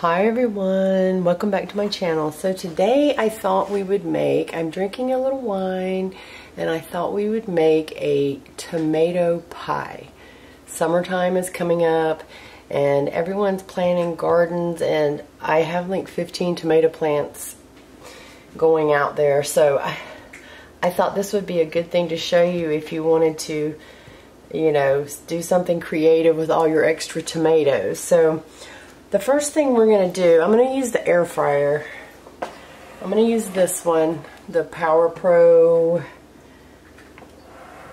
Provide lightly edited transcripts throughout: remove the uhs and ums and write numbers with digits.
Hi everyone, welcome back to my channel. So today I thought we would make, I'm drinking a little wine, and I thought we would make a tomato pie. Summertime is coming up and everyone's planting gardens, and I have like 15 tomato plants going out there. So I thought this would be a good thing to show you if you wanted to, you know, do something creative with all your extra tomatoes. So the first thing we're going to do, I'm going to use the air fryer. I'm going to use this one, the Power Pro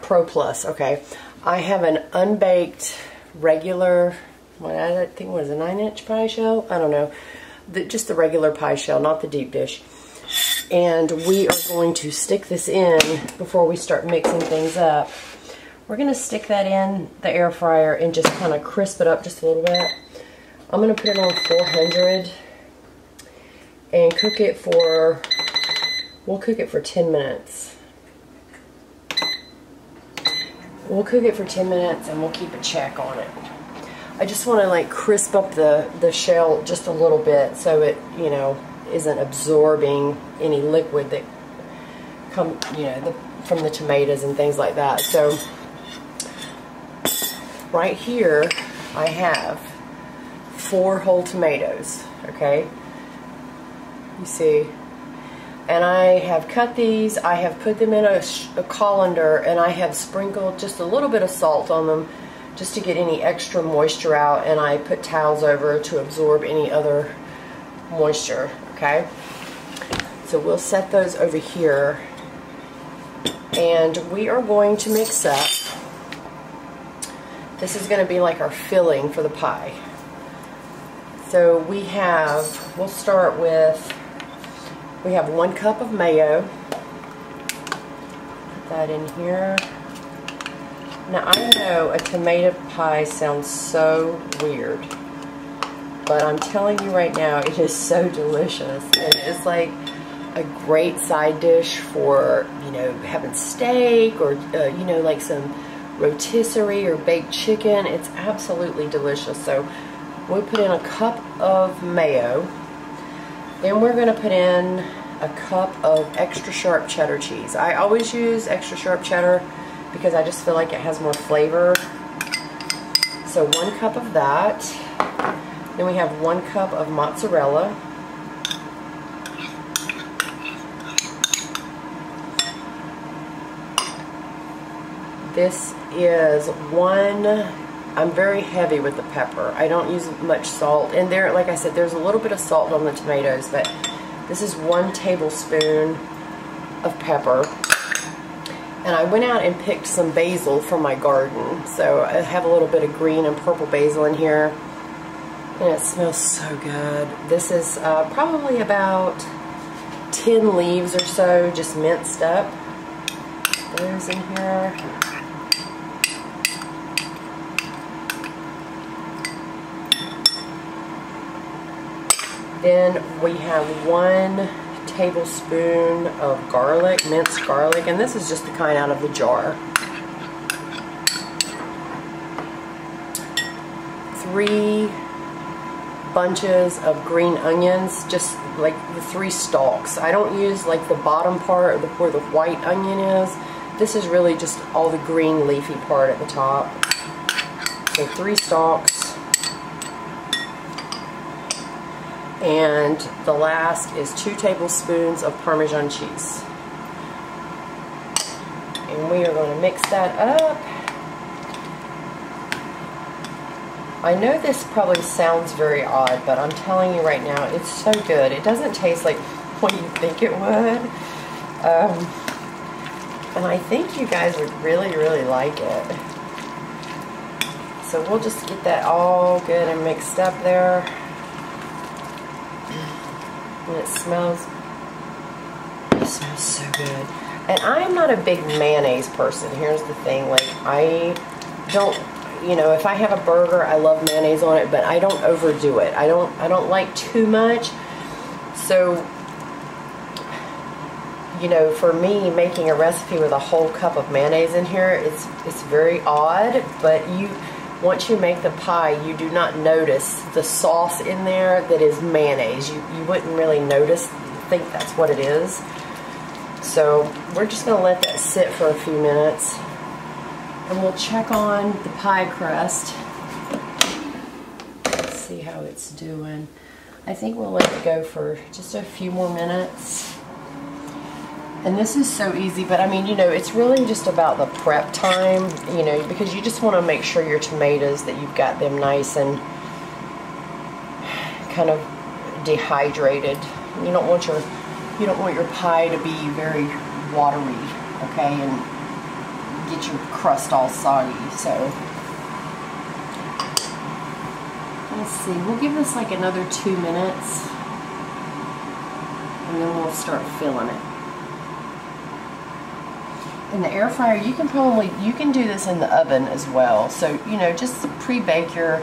Plus, okay. I have an unbaked regular, I think what is a 9-inch pie shell? I don't know. Just the regular pie shell, not the deep dish. And we are going to stick this in before we start mixing things up. We're going to stick that in the air fryer and just kind of crisp it up just a little bit. I'm going to put it on 400 and cook it for, we'll cook it for 10 minutes. We'll cook it for 10 minutes and we'll keep a check on it. I just want to like crisp up the shell just a little bit so it, you know, isn't absorbing any liquid that come, you know, from the tomatoes and things like that. So right here I have 4 whole tomatoes, okay, you see, and I have cut these, I have put them in a colander, and I have sprinkled just a little bit of salt on them just to get any extra moisture out, and I put towels over to absorb any other moisture, okay. So we'll set those over here, and we are going to mix up. This is going to be like our filling for the pie. So we have, we'll start with, we have 1 cup of mayo. Put that in here. Now I know a tomato pie sounds so weird, but I'm telling you right now, it is so delicious. And it's like a great side dish for, you know, having steak or, you know, like some rotisserie or baked chicken. It's absolutely delicious. So we put in a cup of mayo. Then we're going to put in a cup of extra sharp cheddar cheese. I always use extra sharp cheddar because I just feel like it has more flavor. So 1 cup of that. Then we have 1 cup of mozzarella. This is 1. I'm very heavy with the pepper. I don't use much salt. And there, like I said, there's a little bit of salt on the tomatoes, but this is 1 tablespoon of pepper. And I went out and picked some basil from my garden. So I have a little bit of green and purple basil in here. And it smells so good. This is probably about 10 leaves or so, just minced up. Those in here. Then we have 1 tablespoon of garlic, minced garlic, and this is just the kind out of the jar. 3 bunches of green onions, just like the 3 stalks. I don't use like the bottom part where the white onion is. This is really just all the green leafy part at the top. So 3 stalks. And the last is 2 tablespoons of Parmesan cheese. And we are going to mix that up. I know this probably sounds very odd, but I'm telling you right now, it's so good. It doesn't taste like what you think it would. And I think you guys would really, really like it. So we'll just get that all good and mixed up there. And it smells so good. And I am not a big mayonnaise person. Here's the thing, like I don't, you know, if I have a burger, I love mayonnaise on it, but I don't overdo it. I don't like too much. So, you know, for me, making a recipe with a whole cup of mayonnaise in here, it's very odd, but once you make the pie, you do not notice the sauce in there that is mayonnaise. You wouldn't really notice, think that's what it is. So we're just going to let that sit for a few minutes. And we'll check on the pie crust. Let's see how it's doing. I think we'll let it go for just a few more minutes. And this is so easy, but I mean, you know, it's really just about the prep time, you know, because you just want to make sure your tomatoes, that you've got them nice and kind of dehydrated. You don't want your pie to be very watery, okay, and get your crust all soggy. So let's see, we'll give this like another 2 minutes, and then we'll start filling it. In the air fryer, you can do this in the oven as well. So, you know, just pre-bake your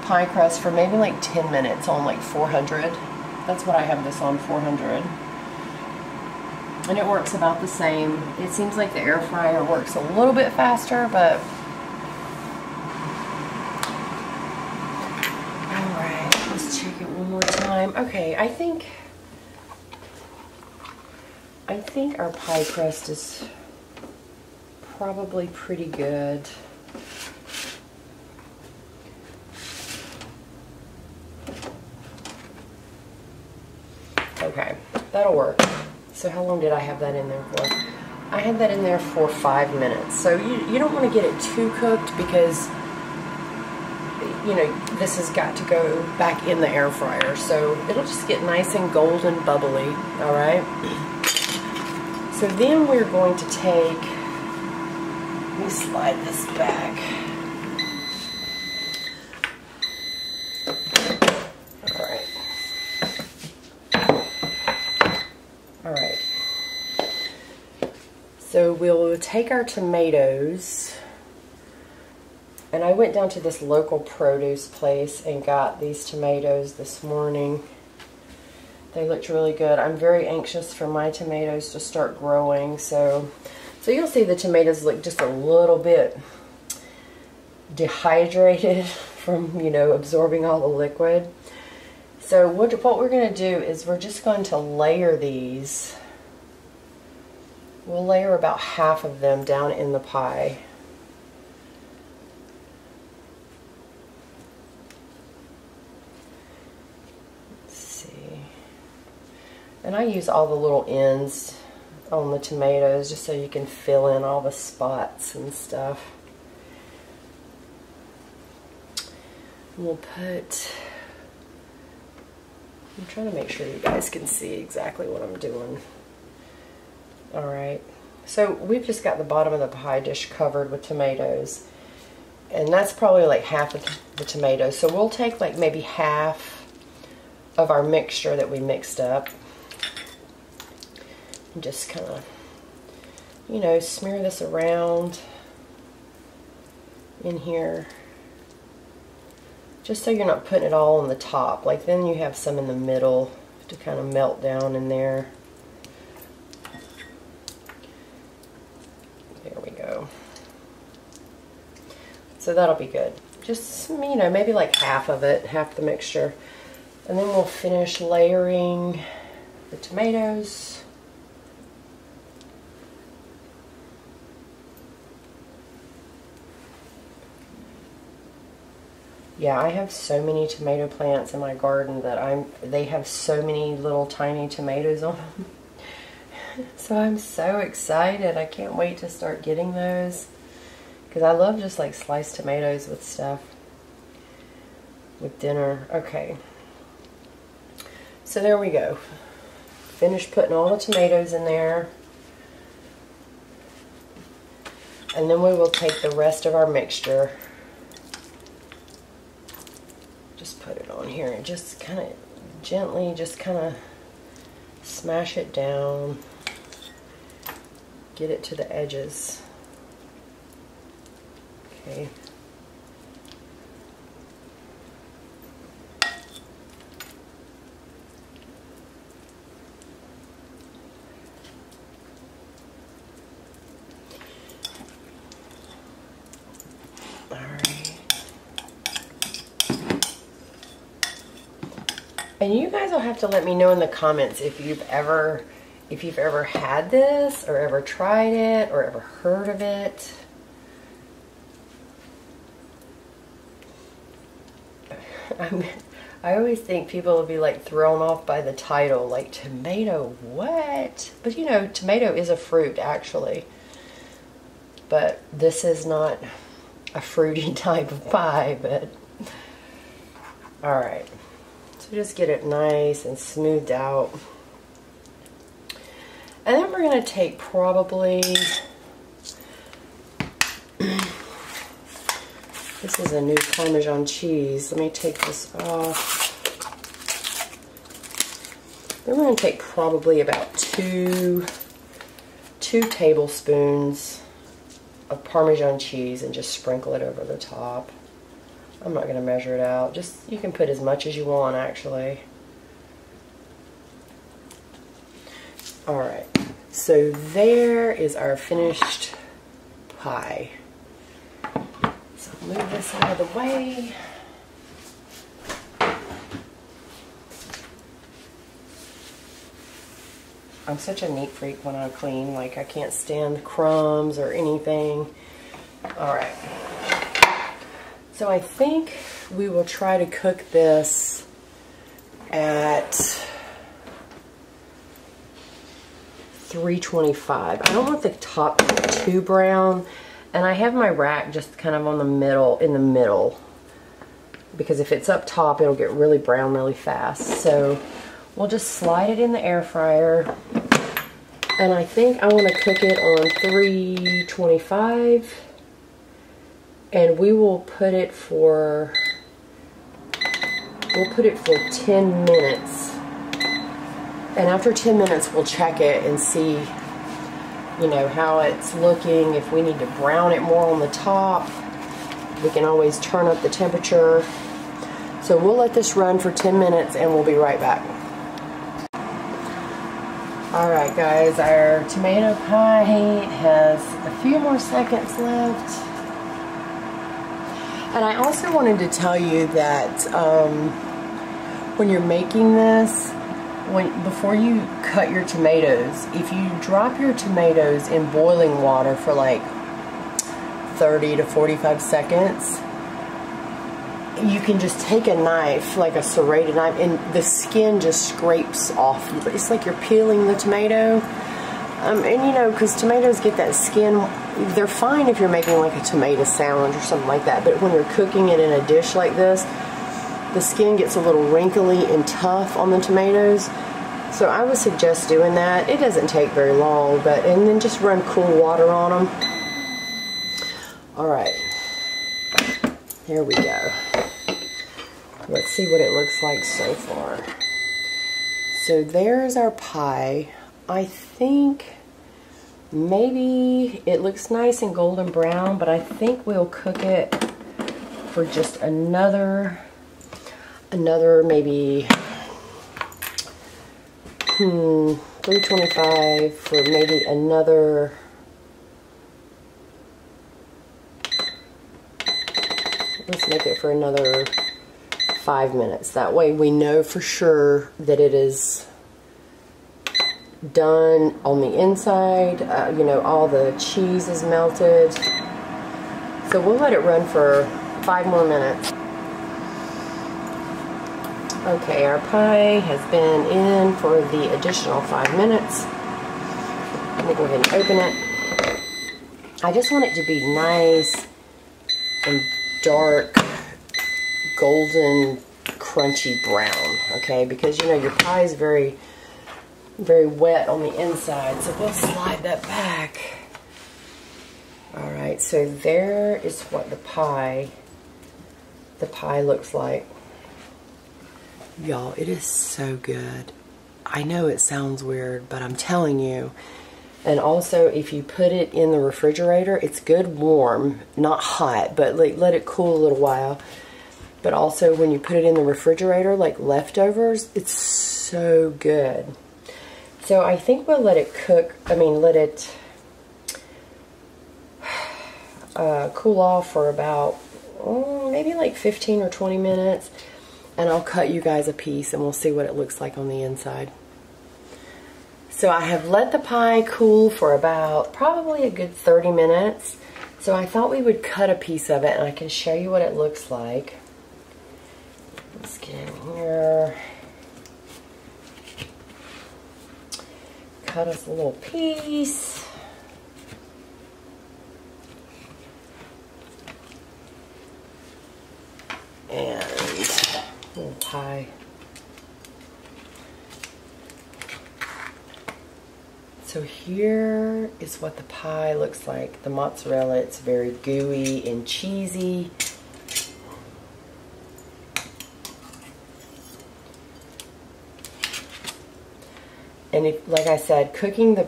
pie crust for maybe like 10 minutes on like 400. That's what I have this on, 400. And it works about the same. It seems like the air fryer works a little bit faster, but alright, let's check it one more time. Okay, I think our pie crust is probably pretty good. Okay, that'll work. So how long did I have that in there for? I had that in there for 5 minutes. So you don't want to get it too cooked, because, you know, this has got to go back in the air fryer. So it'll just get nice and golden bubbly, alright? So then we're going to take, let me slide this back. Alright. So we'll take our tomatoes, and I went down to this local produce place and got these tomatoes this morning. They looked really good. I'm very anxious for my tomatoes to start growing, so you'll see the tomatoes look just a little bit dehydrated from, you know, absorbing all the liquid. So what we're going to do is we're just going to layer these. We'll layer about half of them down in the pie. Let's see. And I use all the little ends on the tomatoes just so you can fill in all the spots and stuff. We'll put, I'm trying to make sure you guys can see exactly what I'm doing. Alright, so we've just got the bottom of the pie dish covered with tomatoes, and that's probably like half of the tomatoes. So we'll take like maybe half of our mixture that we mixed up and just kind of, you know, smear this around in here, just so you're not putting it all on the top. Like, then you have some in the middle to kind of melt down in there. There we go. So that'll be good. Just, you know, maybe like half of it, half the mixture. And then we'll finish layering the tomatoes. Yeah, I have so many tomato plants in my garden that they have so many little tiny tomatoes on them. So I'm so excited. I can't wait to start getting those, because I love just like sliced tomatoes with stuff, with dinner. Okay. So there we go. Finished putting all the tomatoes in there. And then we will take the rest of our mixture, just put it on here and just kind of gently just kind of smash it down, get it to the edges. Okay. Alright. And you guys will have to let me know in the comments if you've ever had this, or ever tried it, or ever heard of it. I always think people will be like thrown off by the title, like tomato, what? But you know, tomato is a fruit actually. But this is not a fruity type of pie, but alright. So just get it nice and smoothed out. And then we're going to take probably, this is a new Parmesan cheese. Let me take this off. Then we're going to take probably about two tablespoons of Parmesan cheese and just sprinkle it over the top. I'm not going to measure it out. Just, you can put as much as you want actually. Alright, so there is our finished pie. So I'll move this out of the way. I'm such a neat freak when I clean, like I can't stand crumbs or anything. Alright, so I think we will try to cook this at 325. I don't want the top too brown, and I have my rack just kind of on the middle, in the middle, because if it's up top it'll get really brown really fast. So we'll just slide it in the air fryer, and I think I want to cook it on 325, and we will put it for 10 minutes. And after 10 minutes, we'll check it and see, you know, how it's looking. If we need to brown it more on the top, we can always turn up the temperature. So we'll let this run for 10 minutes and we'll be right back. Alright guys, our tomato pie has a few more seconds left. And I also wanted to tell you that when you're making this, before you cut your tomatoes, if you drop your tomatoes in boiling water for like 30 to 45 seconds, you can just take a knife, like a serrated knife, and the skin just scrapes off. It's like you're peeling the tomato. And you know, because tomatoes get that skin, they're fine if you're making like a tomato sandwich or something like that, but when you're cooking it in a dish like this, the skin gets a little wrinkly and tough on the tomatoes. So I would suggest doing that. It doesn't take very long, and then just run cool water on them. Alright, here we go. Let's see what it looks like so far. So there's our pie. I think maybe it looks nice and golden brown, but I think we'll cook it for just another maybe 325 for maybe another, let's make it for another 5 minutes. That way we know for sure that it is done on the inside. You know, all the cheese is melted. So we'll let it run for 5 more minutes. Okay, our pie has been in for the additional 5 minutes. Let me go ahead and open it. I just want it to be nice and dark, golden, crunchy brown, okay? Because, you know, your pie is very, very wet on the inside, so we'll slide that back. Alright, so there is what the pie looks like. Y'all, it is so good. I know it sounds weird, but I'm telling you. And also, if you put it in the refrigerator, it's good warm, not hot, but like let it cool a little while. But also, when you put it in the refrigerator, like leftovers, it's so good. So I think we'll let it cook, let it cool off for about, maybe like 15 or 20 minutes. and I'll cut you guys a piece and we'll see what it looks like on the inside. So I have let the pie cool for about probably a good 30 minutes. So I thought we would cut a piece of it and I can show you what it looks like. Let's get in here. Cut us a little piece. And a little pie. So here is what the pie looks like. The mozzarella, it's very gooey and cheesy. And if, like I said, pre-cooking the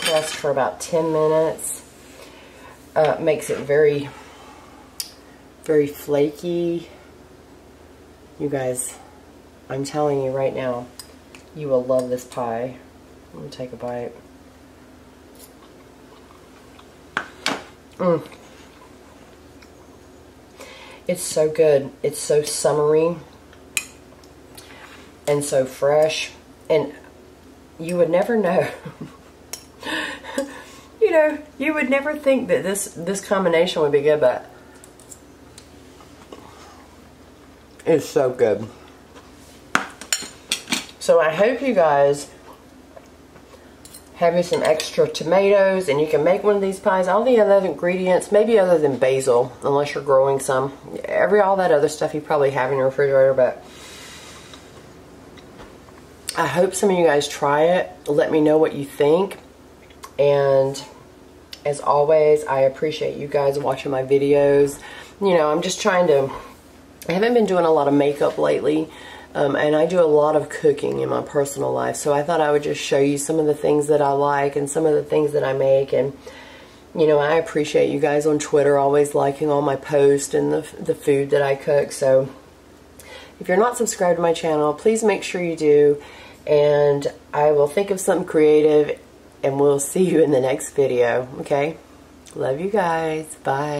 crust for about 10 minutes makes it very, very flaky. You guys, I'm telling you right now, you will love this pie. I'm going to take a bite. It's so good. It's so summery and so fresh. And you would never know. You know, you would never think that this combination would be good, but it's so good. So I hope you guys have you some extra tomatoes and you can make one of these pies. All the other ingredients, maybe other than basil, unless you're growing some. All that other stuff you probably have in your refrigerator, but I hope some of you guys try it. Let me know what you think. And as always, I appreciate you guys watching my videos. You know, I'm just trying to, I haven't been doing a lot of makeup lately. And I do a lot of cooking in my personal life, so I thought I would just show you some of the things that I like and some of the things that I make. And you know, I appreciate you guys on Twitter always liking all my posts and the food that I cook. So if you're not subscribed to my channel, please make sure you do, and I will think of something creative and we'll see you in the next video. Okay, love you guys. Bye.